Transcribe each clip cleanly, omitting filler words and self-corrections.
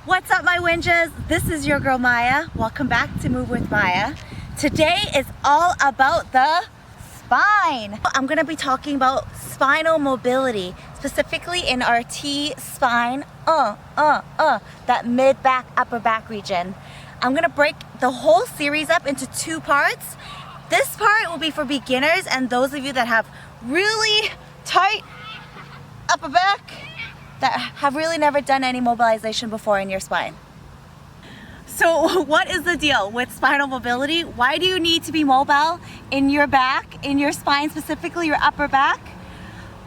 What's up, my Winjas? This is your girl Maya. Welcome back to Move with Maya. Today is all about the spine. I'm gonna be talking about spinal mobility, specifically in our T spine, that mid back, upper back region. I'm gonna break the whole series up into two parts. This part will be for beginners and those of you that have really tight upper back, that have really never done any mobilization before in your spine. So what is the deal with spinal mobility? Why do you need to be mobile in your back, in your spine, specifically your upper back?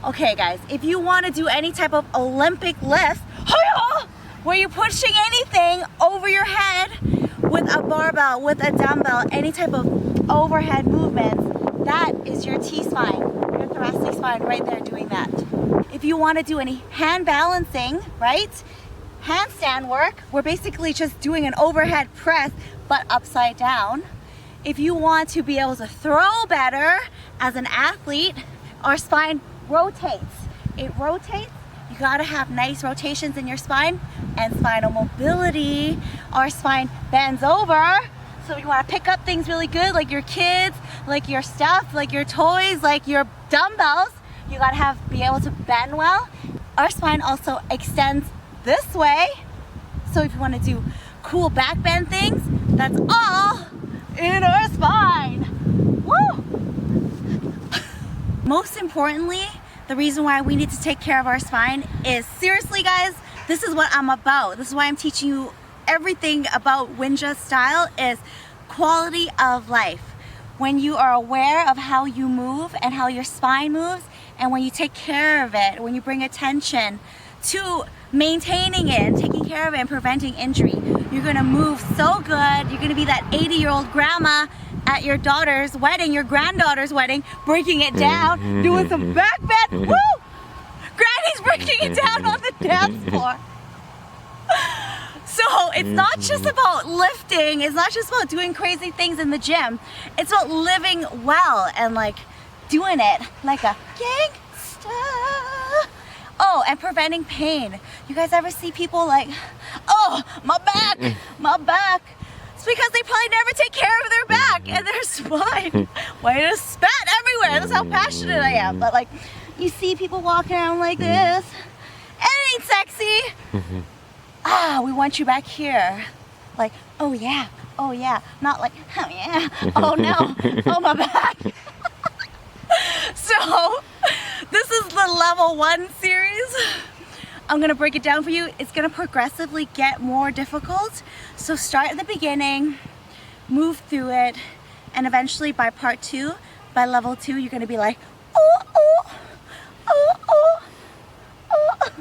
Okay guys, if you want to do any type of Olympic lift, where you're pushing anything over your head with a barbell, with a dumbbell, any type of overhead movements, that is your T-spine, your thoracic spine right there doing that. If you want to do any hand balancing, right? Handstand work, we're basically just doing an overhead press but upside down. If you want to be able to throw better as an athlete, our spine rotates. It rotates. You gotta have nice rotations in your spine and spinal mobility. Our spine bends over. So you want to pick up things really good, like your kids, like your stuff, like your toys, like your dumbbells. You gotta be able to bend well. Our spine also extends this way. So if you want to do cool back bend things, that's all in our spine. Woo! Most importantly, the reason why we need to take care of our spine is, seriously guys, this is what I'm about. This is why I'm teaching you everything about Winjas style, is quality of life. When you are aware of how you move and how your spine moves, and when you take care of it, when you bring attention to maintaining it and taking care of it and preventing injury, you're gonna move so good. You're gonna be that 80-year-old grandma at your daughter's wedding, your granddaughter's wedding, breaking it down, doing some back bend. Woo! Granny's breaking it down on the dance floor. So it's not just about lifting, it's not just about doing crazy things in the gym. It's about living well and like doing it like a gangster. Oh, and preventing pain. You guys ever see people like, oh, my back, my back. It's because they probably never take care of their back and their spine. Why just spat everywhere? That's how passionate I am. But like, you see people walking around like this. It ain't sexy. We want you back here. Like, oh yeah, oh yeah. Not like, oh yeah, oh no, oh my back. So, this is the level 1 series. I'm gonna break it down for you. It's gonna progressively get more difficult. So start at the beginning, move through it, and eventually by part 2, by level 2, you're gonna be like, oh, oh, oh, oh, oh.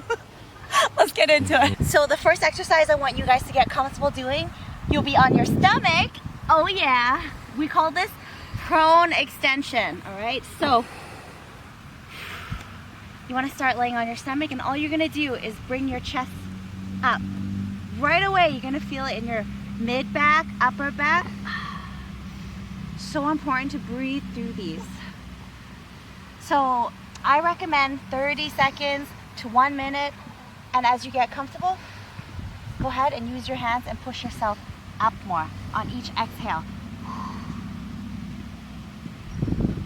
Let's get into it. So the first exercise I want you guys to get comfortable doing, you'll be on your stomach. Oh yeah. We call this prone extension, all right? So you want to start laying on your stomach, and all you're going to do is bring your chest up. Right away, you're going to feel it in your mid back, upper back. So important to breathe through these. So I recommend 30 seconds to 1 minute. And as you get comfortable, go ahead and use your hands and push yourself up more on each exhale.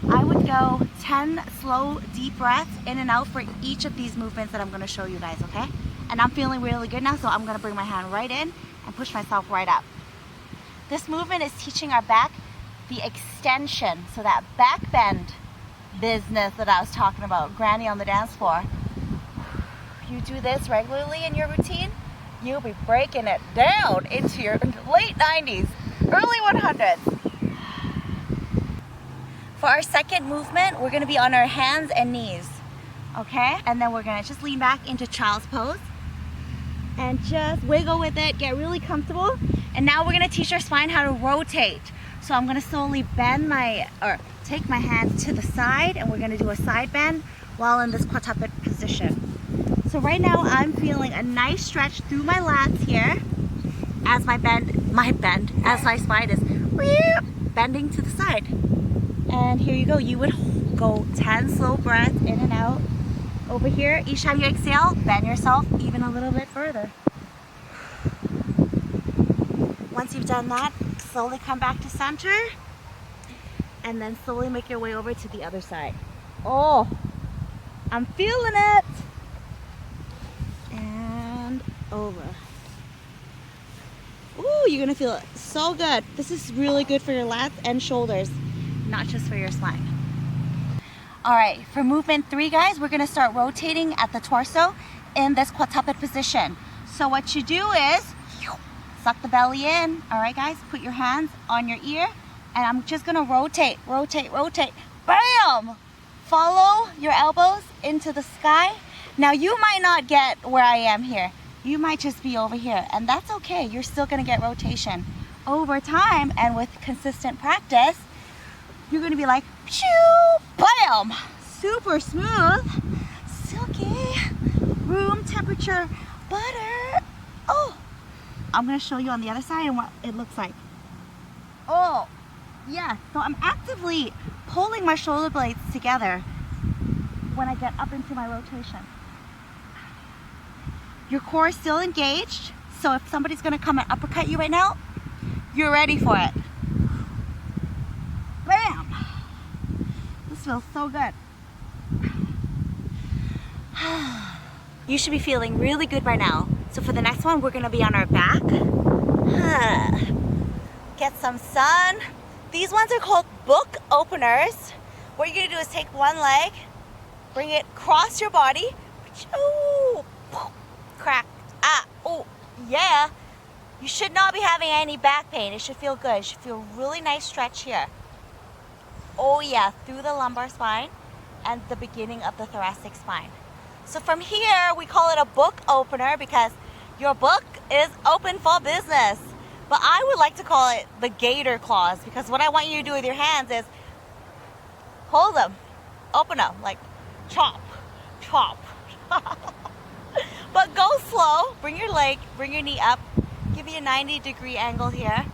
I would go 10 slow, deep breaths in and out for each of these movements that I'm going to show you guys, okay? And I'm feeling really good now, so I'm going to bring my hand right in and push myself right up. This movement is teaching our back the extension, so that back bend business that I was talking about, granny on the dance floor. You do this regularly in your routine, you'll be breaking it down into your late 90s, early 100s. For our second movement, we're gonna be on our hands and knees, okay? And then we're gonna just lean back into child's pose and just wiggle with it, get really comfortable. And now we're gonna teach our spine how to rotate. So I'm gonna slowly take my hands to the side, and we're gonna do a side bend while in this quadruped position. So right now I'm feeling a nice stretch through my lats here as my spine is bending to the side. And here you go. You would go 10 slow breaths in and out. Over here, each time you exhale, bend yourself even a little bit further. Once you've done that, slowly come back to center and then slowly make your way over to the other side. Oh, I'm feeling it. And over. Ooh, you're gonna feel it so good. This is really good for your lats and shoulders, not just for your spine. All right, for movement 3, guys, we're gonna start rotating at the torso in this quadruped position. So what you do is suck the belly in. All right, guys, put your hands on your ear, and I'm just gonna rotate, rotate, rotate. Bam! Follow your elbows into the sky. Now you might not get where I am here. You might just be over here, and that's okay. You're still gonna get rotation. Over time and with consistent practice, you're gonna be like, shoo, bam! Super smooth, silky, room temperature butter. Oh, I'm gonna show you on the other side and what it looks like. Oh, yeah, so I'm actively pulling my shoulder blades together when I get up into my rotation. Your core is still engaged, so if somebody's gonna come and uppercut you right now, you're ready for it. Bam! This feels so good. You should be feeling really good right now. So for the next one, we're gonna be on our back. Get some sun. These ones are called book openers. What you're gonna do is take one leg, bring it across your body. Ooh, crack. Ah, oh, yeah. You should not be having any back pain. It should feel good. It should feel really nice stretch here. Oh yeah, through the lumbar spine and the beginning of the thoracic spine. So from here, we call it a book opener because your book is open for business. But I would like to call it the gator claws, because what I want you to do with your hands is hold them, open them, like chop, chop. But go slow, bring your leg, bring your knee up, give me a 90-degree angle here,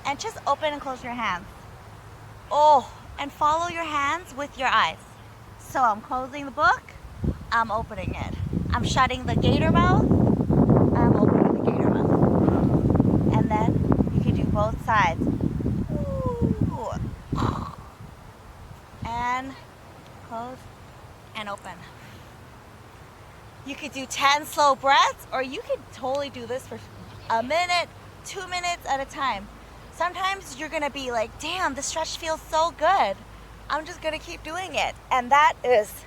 and just open and close your hands. Oh, and follow your hands with your eyes. So I'm closing the book, I'm opening it. I'm shutting the gator mouth, I'm opening the gator mouth. And then you can do both sides. Ooh. And close and open. You could do 10 slow breaths, or you could totally do this for a minute, 2 minutes at a time. Sometimes you're gonna be like, damn, the stretch feels so good. I'm just gonna keep doing it. And that is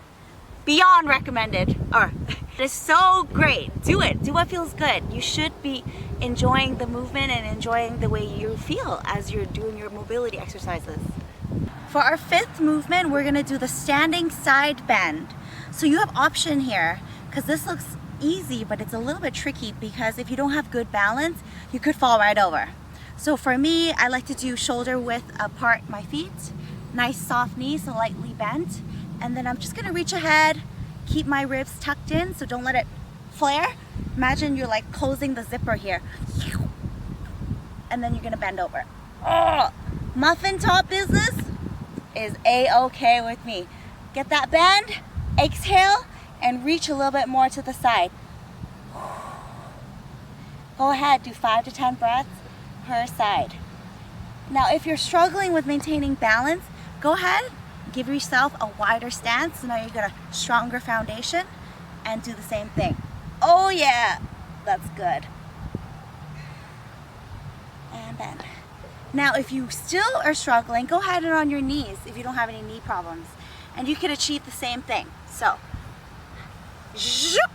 beyond recommended. Or it is so great. Do it. Do what feels good. You should be enjoying the movement and enjoying the way you feel as you're doing your mobility exercises. For our 5th movement, we're gonna do the standing side bend. So you have option here, because this looks easy, but it's a little bit tricky because if you don't have good balance, you could fall right over. So for me, I like to do shoulder width apart my feet, nice soft knees, so lightly bent. And then I'm just gonna reach ahead, keep my ribs tucked in, so don't let it flare. Imagine you're like closing the zipper here. And then you're gonna bend over. Oh, muffin top business is A-okay with me. Get that bend, exhale, and reach a little bit more to the side. Go ahead, do 5 to 10 breaths per side. Now, if you're struggling with maintaining balance, go ahead, give yourself a wider stance. So now you got a stronger foundation, and do the same thing. Oh yeah, that's good. And bend. Now, if you still are struggling, go ahead and on your knees if you don't have any knee problems, and you can achieve the same thing. So, zip,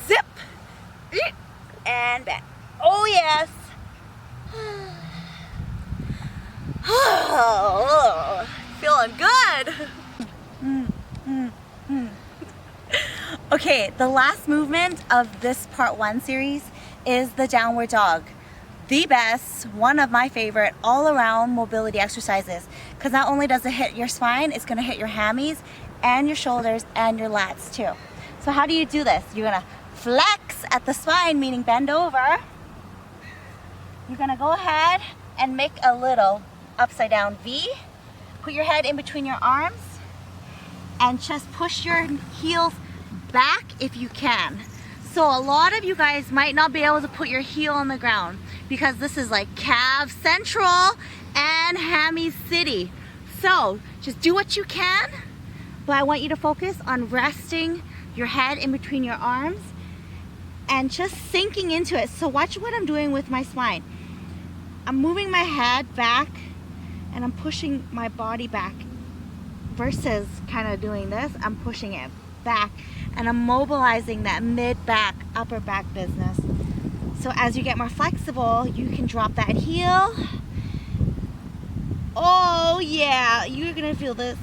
zip, and bend. Oh yes. Oh, feeling good. Okay, the last movement of this part 1 series is the downward dog. The best, one of my favorite all around mobility exercises, because not only does it hit your spine, it's going to hit your hammies and your shoulders and your lats too. So how do you do this? You're going to flex at the spine, meaning bend over. You're going to go ahead and make a little upside down V. Put your head in between your arms and just push your heels back if you can. So a lot of you guys might not be able to put your heel on the ground. because this is like calf central and hammy city. So just do what you can, but I want you to focus on resting your head in between your arms and just sinking into it. So watch what I'm doing with my spine. I'm moving my head back and I'm pushing my body back versus kind of doing this. I'm pushing it back and I'm mobilizing that mid-back, upper back business. So as you get more flexible, you can drop that heel. Oh yeah, you're gonna feel this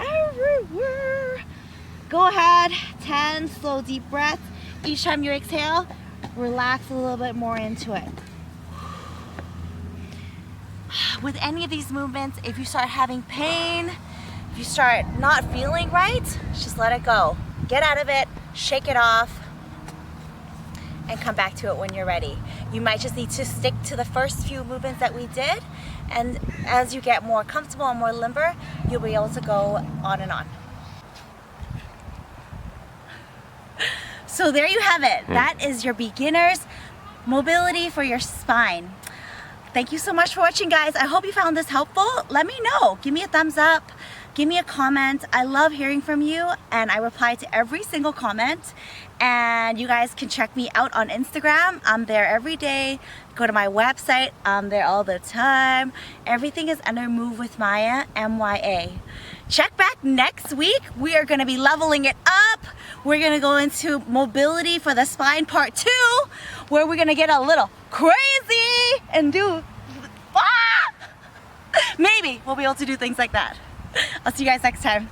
everywhere. Go ahead, 10 slow deep breaths. Each time you exhale, relax a little bit more into it. With any of these movements, if you start having pain, if you start not feeling right, just let it go. Get out of it, shake it off, and come back to it when you're ready. You might just need to stick to the first few movements that we did, and as you get more comfortable and more limber, you'll be able to go on and on. So there you have it. That is your beginner's mobility for your spine. Thank you so much for watching, guys. I hope you found this helpful. Let me know. Give me a thumbs up. Give me a comment. I love hearing from you, and I reply to every single comment. And you guys can check me out on Instagram. I'm there every day. Go to my website. I'm there all the time. Everything is under Move with Maya, MYA. Check back next week. We are going to be leveling it up. We're going to go into mobility for the spine part 2, where we're going to get a little crazy and do, maybe we'll be able to do things like that. I'll see you guys next time.